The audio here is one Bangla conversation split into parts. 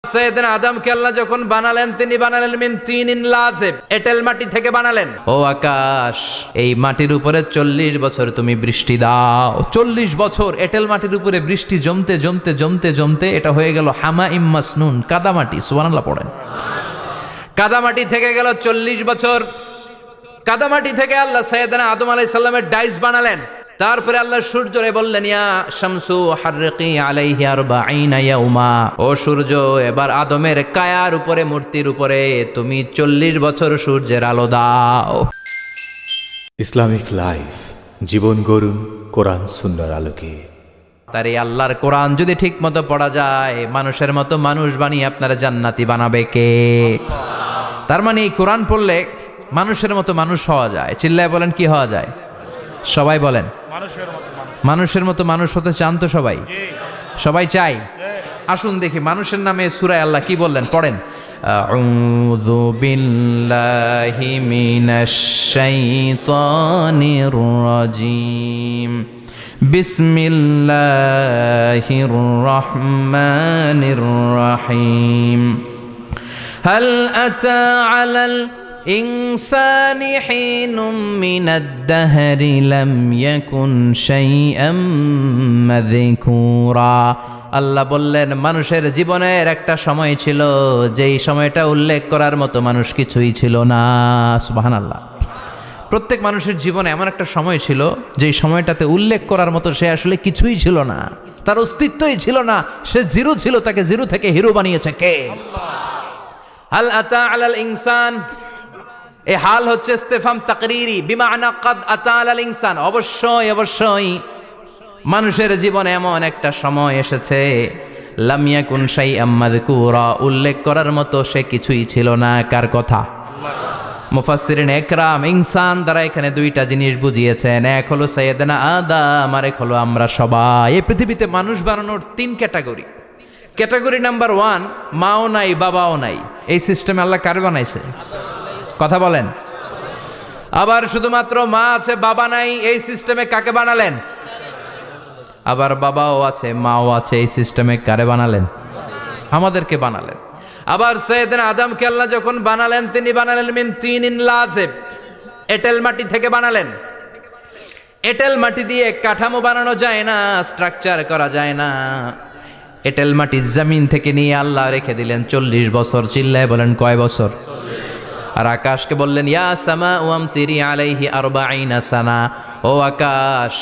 সৈয়দনা আদমকে আল্লাহ যখন বানালেন তিনি বানালেন মিন তিনিন লাযিব, এঁটেল মাটি থেকে বানালেন। ও আকাশ, এই মাটির উপরে 40 বছর তুমি বৃষ্টি দাও। 40 বছর এঁটেল মাটির উপরে বৃষ্টি জমতে জমতে জমতে জমতে এটা হয়ে গেল হামাইম মাসনুন, কাদামাটি। সুবহানাল্লাহ পড়েন। কাদামাটি থেকে গেল 40 বছর। কাদামাটি থেকে আল্লাহ সৈয়দনা আদম আলাইহিস সালামের ডাইস বানালেন। তারপরে আল্লাহ সূর্যরে বললেন, ইয়া শামসু হাররিকি আলাইহি 40 ইয়াউমা, ও সূর্য এবার আদমের কায়ার উপরে, মূর্তির উপরে তুমি 40 বছর সূর্যের আলো দাও। ইসলামিক লাইফ, জীবন গড়ুন কোরআন সুন্নাহর আলোকে। তার এই আল্লাহর কোরআন যদি ঠিক মতো পড়া যায়, মানুষের মতো মানুষ বানিয়ে আপনারা জান্নাতি বানাবে কে? তার মানে এই কোরআন পড়লে মানুষের মতো মানুষ হওয়া যায়। চিল্লায় বলেন, কি হওয়া যায়? সবাই বলেন, মানুষের মতো মানুষ হতে চান তো সবাই? সবাই চাই। আসুন দেখি মানুষের নামে সূরায় আল্লাহ কি বললেন, পড়েন। আউযু বিল্লাহি মিনাশ শাইতানির রাজিম, বিসমিল্লাহির রহমানির রহিম। হাল আতা আলাল ইনসান হিনুম মিনাদ দাহরি লাম ইয়াকুন শাইআম মাযকুরা। আল্লাহ বললেন, মানুষের জীবনের একটা সময় ছিল যেই সময়টা উল্লেখ করার মতো মানুষ কিছুই ছিল না। সুবহানাল্লাহ। প্রত্যেক মানুষের জীবনে এমন একটা সময় ছিল যেই সময়টাতে উল্লেখ করার মতো সে আসলে কিছুই ছিল না, তার অস্তিত্বই ছিল না, সে জিরো ছিল, তাকে জিরো থেকে হিরো বানিয়েছে কে? হাল আতা আলাল ইনসান, এই হাল হচ্ছে ইস্তেফাম তাকরিরি, বিমানা কাদ আতা আলাল ইনসান। অবশ্যই অবশ্যই মানুষের জীবনে এমন একটা সময় এসেছে, লাম ইয়াকুন শাইআম মাযকুরা, উল্লেখ করার মতো সে কিছুই ছিল না। কার কথা? মুফাসসিরিন একরাম ইনসান দ্বারা এখানে দুইটা জিনিস বুঝিয়েছেন। এক হলো সাইয়েদনা আদম, আর এক হলো আমরা সবাই। এই পৃথিবীতে মানুষ বানানোর 3 ক্যাটাগরি। ক্যাটাগরি নাম্বার 1, মাও নাই বাবাও নাই। এই সিস্টেমে আল্লাহ কার বানাইছে? কথা বলেন। আবার শুধুমাত্র মা আছে বাবা নাই, এই সিস্টেমে কাকে বানালেন? আবার বাবাও আছে মাও আছে, এই সিস্টেমে কারে বানালেন? আমাদেরকে বানালেন। আবার সৈয়দনা আদমকে আল্লাহ যখন বানালেন তিনি বানালেন মিন তিনিন লাযিব, এঁটেল মাটি থেকে বানালেন। এঁটেল মাটি দিয়ে কাঠামো বানানো যায় না, স্ট্রাকচার করা যায় না। এঁটেল মাটি জমিন থেকে নিয়ে আল্লাহ রেখে দিলেন 40 বছর। চিল্লায় বলেন, কয় বছর? আর আকাশকে বললেন, ইয়া সামা আমতিরি আলাইহি 40 সানা, ও আকাশ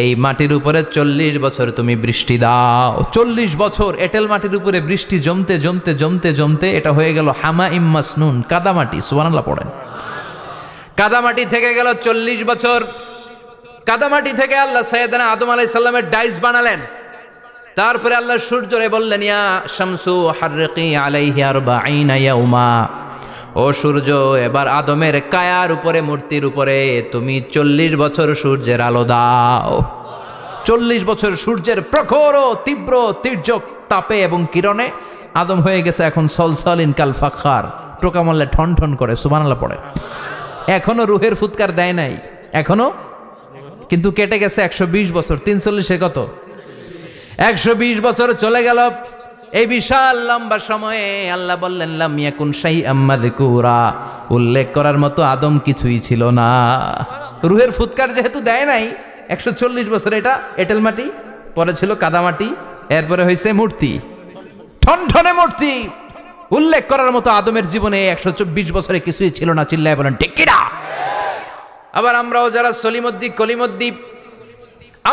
এই মাটির উপরে 40 বছর তুমি বৃষ্টি দাও। 40 বছর এঁটেল মাটির উপরে বৃষ্টি জমতে জমতে জমতে জমতে এটা হয়ে গেল হামাইম মাসনুন, কাদামাটি। সুবহানাল্লাহ পড়েন। কাদামাটি থেকে গেল 40 বছর। কাদামাটি থেকে আল্লাহ সৈয়দনা আদম আলাইহিস সালামের ডাইস বানালেন। তারপরে আল্লাহ সূর্যরে বললেন, ইয়া শামসু হাররিকি আলাইহি 40 ইয়াউমা, ও সূর্য এবার আদমের কায়ার উপরে, মূর্তির উপরে তুমি 40 বছর সূর্যের আলো দাও। 40 বছর সূর্যের প্রখর ও তীব্র তির্যক তাপে এবং কিরণে আদম হয়ে গেছে এখন সলসলিন কাল ফাখার, টোকা মারলে ঠন ঠন করে। সুবহানাল্লাহ পড়ে। এখনো রুহের ফুৎকার দেয় নাই এখনো, কিন্তু কেটে গেছে 120 বছর। 340 কত? 120 বছর চলে গেল। এই বিশাল লম্বা সময়ে আল্লাহ বললেন, লাম ইয়াকুন শাইআম মাযকুরা, উল্লেখ করার মতো আদম কিছুই ছিল না। রুহের ফুৎকার যেহেতু দেয় নাই 140 বছর, এটা এঁটেল মাটি, পরে ছিল কাদামাটি, এরপরে হয়েছে মূর্তি, ঠনঠনে মূর্তি। উল্লেখ করার মতো আদমের জীবনে 124 বছরে কিছুই ছিল না। চিল্লায় বলেন, ঠিক কিনা? আবার আমরাও যারা সলিমদ্দি কলিমদ্দি,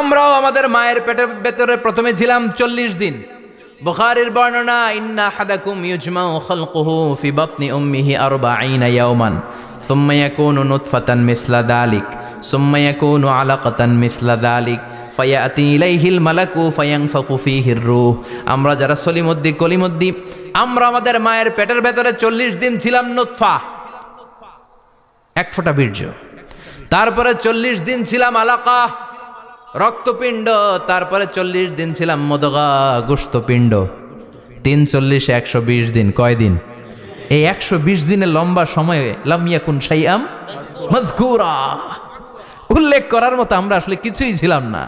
আমরাও আমাদের মায়ের পেটের ভেতরে প্রথমে ছিলাম 40 দিন। বুখারীর বর্ণনা, ইন্না হাদাকুম ইউজমাউ খালকুহু ফি বাতনি উম্মিহি 40 ইয়াওমান সুম্মা ইয়াকুনু নুতফাতান মিসলা যালিক সুম্মা ইয়াকুনু আলাকাতান মিসলা যালিক ফায়াতি ইলাইহিল মালাকু ফায়ানফাখু ফীহির রূহ। আমরা যারা সলিমদ্দি কলিমদ্দি, আমরা আমাদের মায়ের পেটের ভেতরে 40 দিন ছিলাম নুতফা, এক ফোঁটা বীর্য। তারপরে 40 দিন ছিলাম আলাকা, রক্তপিণ্ড। তারপরে 40 দিন ছিলাম মুদগা, গোশতপিণ্ড। 340 120 দিন। কয় দিন? এই 120 দিনের লম্বা সময়ে লাম ইয়াকুন শাইআম মাযকুরা, উল্লেখ করার মতো আমরা আসলে কিছুই ছিলাম না,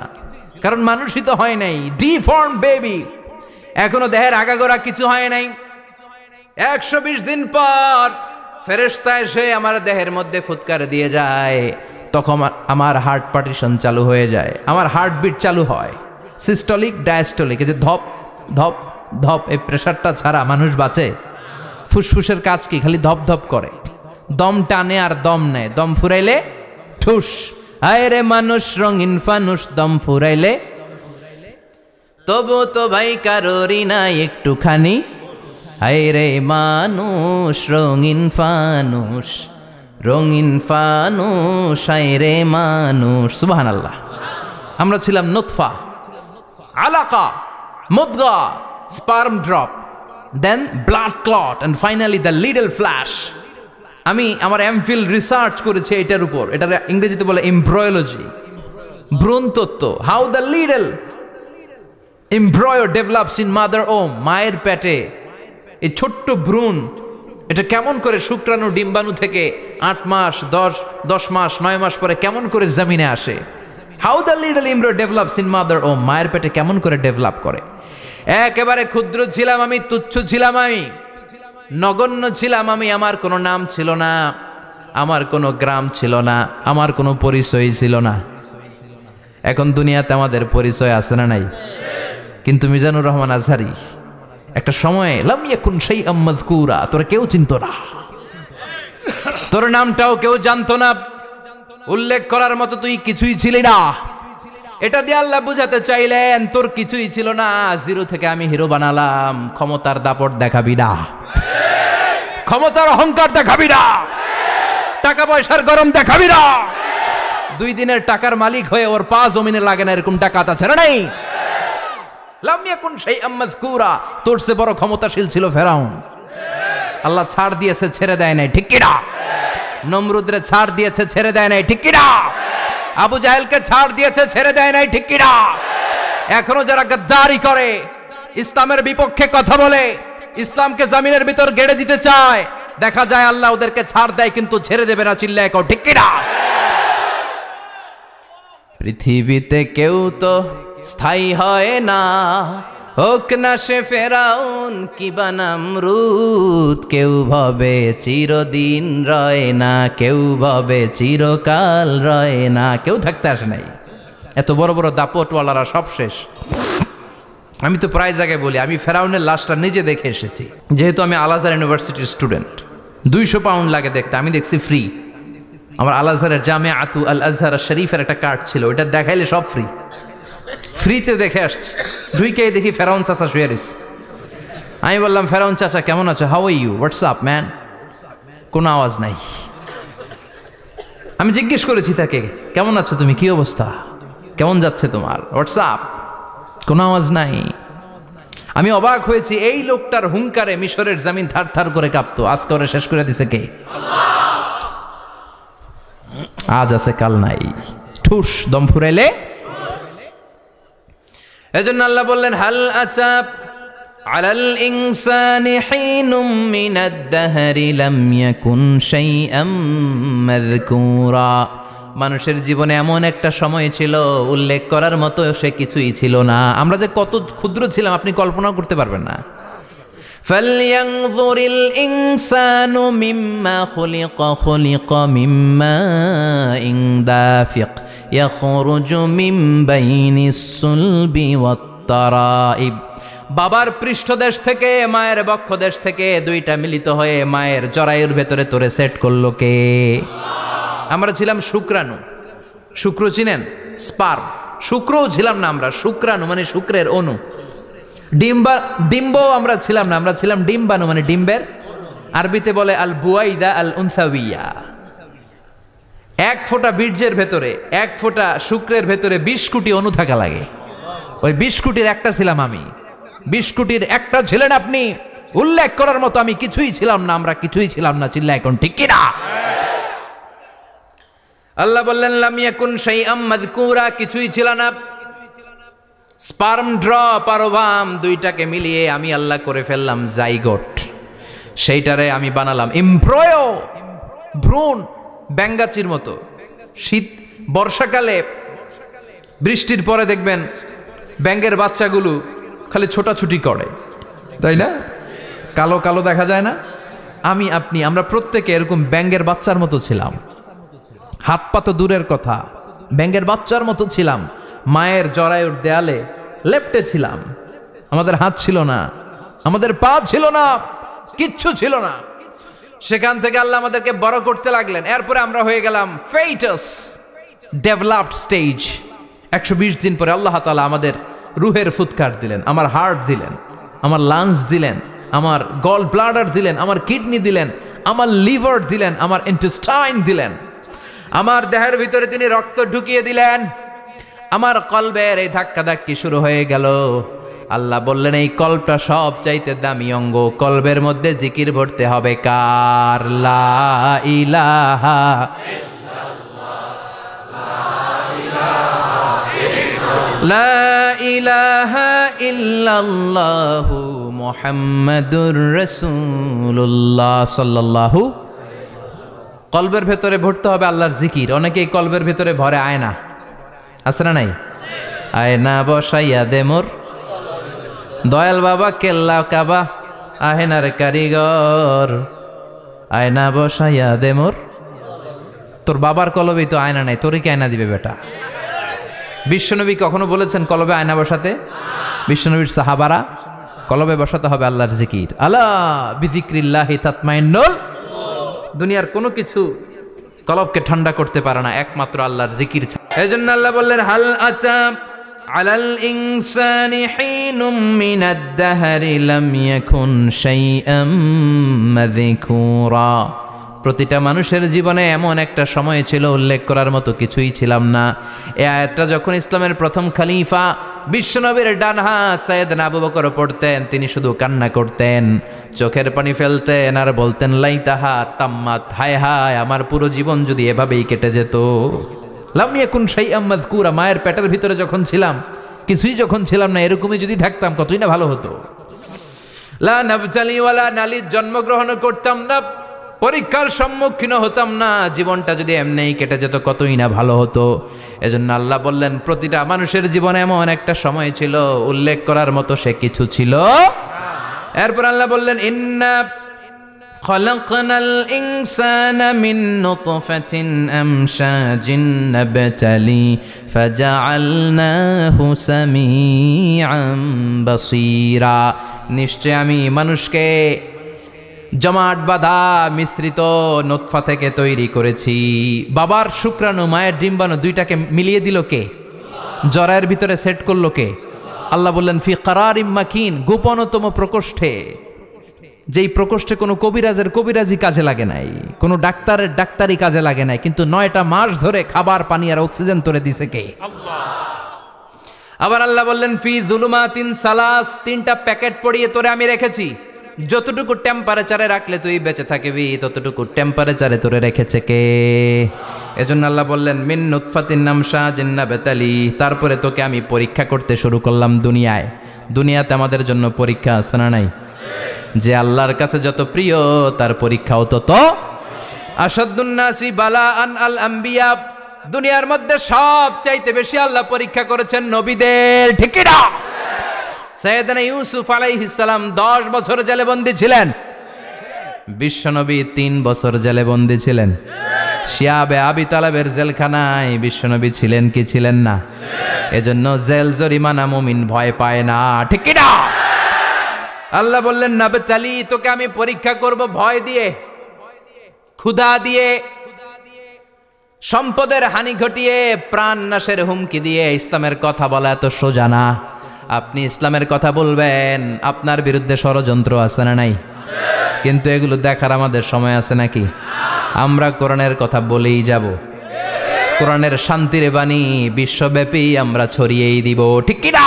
কারণ মানুষই তো হয় নাই, ডিফর্ম বেবি। এখনো দেহের আগাগোড়া কিছু হয় নাই। 120 দিন পর ফেরেশতা এসে আমার দেহের মধ্যে ফুৎকার দিয়ে যায়, তখন আমার হার্ট পার্টিশন চালু হয়ে যায়, আমার হার্টবিট চালু হয়, সিস্টোলিক ডায়াস্টোলিক, এই যে ধপ ধপ ধপ, এই প্রেশারটা ছাড়া মানুষ বাঁচে? ফুসফুসের কাজ কি? খালি ধপ ধপ করে, দম টানে আর দম নেয়, দম ফুরাইলে ঠুস। হায় রে মানুষ রঙিন ফানুষ, দম ফুরাইলে তবু তো ভাই কারোরই নাই একটুখানি। হায় রে মানুষ রঙিন ফানুষ, রঙিন ফানুষ, হায় রে মানুষ। সুবহানাল্লাহ। আমরা ছিলাম নুতফা, আলাকা, মুদগা, sperm drop, then blood clot, and finally the little flesh. আমি আমার এমফিল রিসার্চ করেছি এটার উপর, এটার ইংরেজিতে বলে এমব্রয়োলজি, ভ্রূণ তত্ত্ব। How the little এমব্রয়ো develops in mother ওম, মায়ের পেটে এই ছোট্ট ভ্রূণ, এটা কেমন করে শুক্রাণু ডিম্বাণু থেকে 8 মাস 10 মাস 9 মাস পরে কেমন করে জমিনে আসে। How the little এমব্রয়ো develops in mother ওম, মায়ের পেটে কেমন করে ডেভেলপ করে। একেবারে ক্ষুদ্র ছিলাম আমি, তুচ্ছ ছিলাম আমি, নগণ্য ছিলাম আমি। আমার কোনো নাম ছিল না, আমার কোনো গ্রাম ছিল না, আমার কোনো পরিচয় ছিল না। এখন দুনিয়াতে আমাদের পরিচয় আছে না নাই? কিন্তু মিজানুর রহমান আজহারি একটা সময়ে লাম ইয়াকুন শাইআম মাযকুরা, তোরা কেউ চিনতো না, তোর নামটাও কেউ জানতো না, উল্লেখ করার মতো তুই কিছুই ছিলি না। এটা দিয়ে আল্লাহ বুঝাতে চাইলেন তোর কিছুই ছিল না, জিরো থেকে আমি হিরো বানালাম। ক্ষমতার দাপট দেখাবি না, ক্ষমতার অহংকার দেখাবি না, টাকা পয়সার গরম দেখাবি না। 2 দিনের টাকার মালিক হয়ে ওর পা জমিনে লাগে না, এরকম টাকা তা ছেড়ে নাই। লাম ইয়াকুন শাইআম মাযকুরা, তোর চেয়ে বড় ক্ষমতাশীল ছিল ফেরাউন। আল্লাহ ছাড় দিয়েছে, ছেড়ে দেয় নাই, ঠিক কি না? নমরুদরে ছাড় দিয়েছে, ছেড়ে দেয় নাই, ঠিক কি না? আবু জাহেলকে ছাড় দিয়েছে, ছেড়ে দেয় নাই, ঠিক কি না? এখনো যারা গাদ্দারি করে, ইসলামের বিপক্ষে কথা বলে, ইসলামকে জমিনের ভিতর গেড়ে দিতে চায়, দেখা যায় আল্লাহ ওদেরকে ছাড় দেয় কিন্তু ছেড়ে দেবে না। চিল্লায় কও ঠিক কি না? পৃথিবীতে কেউ তো স্থায়ী হয় না, হোক না সে ফেরাউন কিবা নমরুদ। কেউ ভাবে চিরদিন রয় না, কেউ ভাবে চিরকাল রয় না। কেউ থাকতে আসে নাই, এত বড় বড় দাপটওয়ালারা সব শেষ। আমি তো প্রায় জায়গায় বলি, আমি ফেরাউনের লাশটা নিজে দেখে এসেছি, যেহেতু আমি আল আজহার ইউনিভার্সিটির স্টুডেন্ট। 200 পাউন্ড লাগে দেখতে, আমি দেখছি ফ্রি। আমার আল আজহারের জামিআতু আল আজহার শরীফের একটা কার্ড ছিল, ওইটা দেখাইলে সব ফ্রি, ফ্রিতে দেখে আসছি। ঢুইকে দেখি ফেরাউন চাচা শুয়ে রয়েছে। আমি বললাম, ফেরাউন চাচা কেমন আছো? How are you? What's up man? কোনো আওয়াজ নাই। আমি জিজ্ঞেস করেছি তাকে, কেমন আছো তুমি, কি অবস্থা, কেমন যাচ্ছে তোমার? হোয়াটসঅ্যাপ, কোনো আওয়াজ নাই। আমি অবাক হয়েছি, এই লোকটার হুঙ্কারে মিশরের জমিন থার থার করে কাঁপতো, আজকে ওরা শেষ করে দিছে কে? আজ আছে কাল নাই, ঠুস, দম ফুরাইলে। এজন্য আল্লাহ বললেন, হাল আতাব আলাল ইনসানি হিনুম মিনাদ দাহরি লাম ইয়াকুন শাইআম মাযকুরা। মানুষের জীবনে এমন একটা সময় ছিল, উল্লেখ করার মতো সে কিছুই ছিল না। আমরা যে কত ক্ষুদ্র ছিলাম আপনি কল্পনাও করতে পারবেন না। ফালইয়ানযুরিল ইনসানু মিম্মা খুলিকা, খুলিকা মিম্মা ইন দাফিক ইয়াখরুজু মিন বাইনিস সুলবি ওয়াত তারাইব। বাবার পৃষ্ঠদেশ থেকে, মায়ের বক্ষদেশ থেকে দুইটা মিলিত হয়ে মায়ের জরায়ুর ভেতরে তোরে সেট করলো কে? আমরা ছিলাম শুক্রাণু। শুক্র চিনেন? স্পার্ম। শুক্রও ছিলাম না আমরা, শুক্রাণু মানে শুক্রের অণু। ডিম্বও আমরা ছিলাম না, আমরা ছিলাম ডিম্বাণু মানে ডিম্বের, আরবিতে বলে আল বুয়াইদা আল উনসাউইয়া। 1 ফোঁটা বীর্যের ভেতরে, 1 ফোঁটা শুক্রের ভেতরে 20 কোটি অণু থাকা লাগে। ওই 20 কোটির একটা ছিলাম আমি। 20 কোটির একটা ছিলেন আপনি। উল্লেখ করার মতো আমি কিছুই ছিলাম না, আমরা কিছুই ছিলাম না। চিল্লা এখন ঠিক কিনা? আল্লাহ বললেন, লাম ইয়াকুন শাইআম মাযকুরা, কিছুই ছিল না। স্পার্ম ড্রপ আর ওভাম দুইটাকে মিলিয়ে আমি আল্লাহ করে ফেললাম জাইগোট। সেইটারে আমি বানালাম এমব্রয়ো, ভ্রূণ, ব্যাঙ্গাচির মতো। শীত বর্ষাকালে বৃষ্টির পরে দেখবেন ব্যাঙের বাচ্চাগুলো খালি ছোটাছুটি করে, তাই না? কালো কালো দেখা যায় না? আমি আপনি আমরা প্রত্যেকে এরকম ব্যাঙের বাচ্চার মতো ছিলাম। হাত পা তো দূরের কথা, ব্যাঙের বাচ্চার মতো ছিলাম। মায়ের জরায়ুর দেয়ালে লেপ্টে ছিলাম। আমাদের হাত ছিল না, আমাদের পা ছিল না, কিচ্ছু ছিল না। সেখান থেকে আল্লাহ আমাদেরকে বড় করতে লাগলেন। এরপরে আমরা হয়ে গেলাম ফেটাস, ডেভেলপড স্টেজ। 120 দিন পরে আল্লাহ তাআলা আমাদের রুহের ফুৎকার দিলেন, আমার হার্ট দিলেন, আমার লাংস দিলেন, আমার গল ব্লাডার দিলেন, আমার কিডনি দিলেন, আমার লিভার দিলেন, আমার ইন্টেস্টাইন দিলেন, আমার দেহের ভিতরে তিনি রক্ত ঢুকিয়ে দিলেন। আমার কলবের এই ধাক্কাধাক্কি শুরু হয়ে গেল। আল্লাহ বললেন এই কলবটা সব চাইতে দামি অঙ্গ, কলবের মধ্যে জিকির ভরতে হবে কার? লা ইলাহা লা ইলাহা ইল্লাল্লাহু মুহাম্মাদুর রাসূলুল্লাহ সাল্লাল্লাহু। কলবের ভেতরে ভরতে হবে আল্লাহর জিকির। অনেকেই কলবের ভেতরে ভরে আয়না, আছে না নাই? আয়না বসাইয়া দে মোর দয়াল বাবা, কেল্লা কাবা আহেনার কারিগর, আয়না বসাইয়া দে মোর। তোর বাবার কলবেই তো আয়না নাই, তোরে কি আয়না দিবে বেটা? বিশ্বনবী কখনো বলেছেন কলবে আয়না বসাতে? বিশ্বনবীর সাহাবারা কলবে বসাতে হবে আল্লাহর জিকির। আলা বিযিক্রিল্লাহি তাতমাইন্নুল। দুনিয়ার কোনো কিছু কলবকে ঠান্ডা করতে পারে না, একমাত্র আল্লাহর জিকির ছাড়া। এজন্য আল্লাহ বললেন হাল আতা আলাল ইনসানি হিনুম মিনাদ দাহরি লাম ইয়াকুন শাইআম মাযকুরা। প্রতিটা মানুষের জীবনে এমন একটা সময় ছিল উল্লেখ করার মতো কিছুই ছিলাম না। এই আয়াতটা যখন ইসলামের প্রথম খলিফা বিশ্বনবীর ডান হাত সাইয়েদনা আবু বকর পড়তেন, তিনি শুধু কান্না করতেন, চোখের পানি ফেলতেন আর বলতেন লাইতাহা তাম্মাত, হায় হায় আমার পুরো জীবন যদি এভাবেই কেটে যেত। লাম ইয়াকুন শাইআম মাযকুরা, মায়ের পেটের ভিতরে যখন ছিলাম, কিছুই যখন ছিলাম না, এরকমই যদি থাকতাম কতই না ভালো হতো। লা নাবতালি ওয়ালা নালিদ, জন্মগ্রহণ করতাম না, পরীক্ষার সম্মুখীন হতাম না, জীবনটা যদি এমনিই কেটে যেত কতই না ভালো হতো। এজন্য আল্লাহ বললেন প্রতিটা মানুষের জীবনে এমন একটা সময় ছিল উল্লেখ করার মতো সে কিছু ছিল। এরপর আল্লাহ বললেন ইন্না খলাকনাল ইনসানা মিন নুতফাতিন আমশাজিন নাবতালি ফাজআলনাহু সামিআন বাসীরা। নিশ্চয় আমি মানুষকে জমাট বাঁধা মিশ্রিত নুতফা থেকে তৈরি করেছি। বাবার শুক্রাণু মায়ের ডিম্বাণু দুইটাকে মিলিয়ে দিল কে? জরায়ের ভিতরে সেট করলো কে? আল্লাহ বললেন ফি কারারিম মাকিন, গোপনতম প্রকোষ্ঠে, যেই প্রকোষ্ঠে কোনো কবিরাজের কবিরাজি কাজে লাগে নাই, কোনো ডাক্তারের ডাক্তারি কাজে লাগে নাই, কিন্তু 9টা মাস ধরে খাবার পানি আর অক্সিজেন তোরে দিছে কে? আবার আল্লাহ বললেন ফি যুলুমাতিন সালাস, 3টা প্যাকেট পড়িয়ে তোরে আমি রেখেছি, যতটুকু টেম্পারেচারে রাখলে তুই বেঁচে থাকবি ততটুকু টেম্পারেচারে তোরে রেখেছে কে? এজন্য আল্লাহ বললেন মিন নুতফাতিন আমশাজিন নাবতালি, তারপরে তোকে আমি পরীক্ষা করতে শুরু করলাম দুনিয়ায়। দুনিয়াতে আমাদের জন্য পরীক্ষা আছে না নাই? যে আল্লাহর কাছে যত প্রিয় তার পরীক্ষাও তত। আসাদুন নাসি বালাআন আল আম্বিয়া, দুনিয়ার মধ্যে সব চাইতে বেশি আল্লাহ পরীক্ষা করেছেন নবীদের, ঠিক না? সাইয়েদনা ইউসুফ আলাইহিস সালাম 10 বছর জেলে বন্দী ছিলেন, বিশ্বনবী 3 বছর জেলে বন্দী ছিলেন। শিয়াবে আবি তালেবের জেলখানায় বিশ্বনবী ছিলেন কি ছিলেন না? এজন্য জেল জরিমানা মুমিন ভয় পায় না, ঠিক না? আল্লাহ বললেন নাবতালি, তোকে আমি পরীক্ষা করব ভয় দিয়ে, ক্ষুধা দিয়ে, সম্পদের হানি ঘটিয়ে, প্রাণ নাশের হুমকি দিয়ে। ইসলামের কথা বলা এত সোজা না। আপনি ইসলামের কথা বলবেন, আপনার বিরুদ্ধে ষড়যন্ত্র আছে না নাই? কিন্তু এগুলো দেখার আমাদের সময় আছে নাকি? আমরা কোরআনের কথা বলেই যাব, কোরআনের শান্তির বাণী বিশ্বব্যাপী আমরা ছড়িয়েই দিব, ঠিক কি না?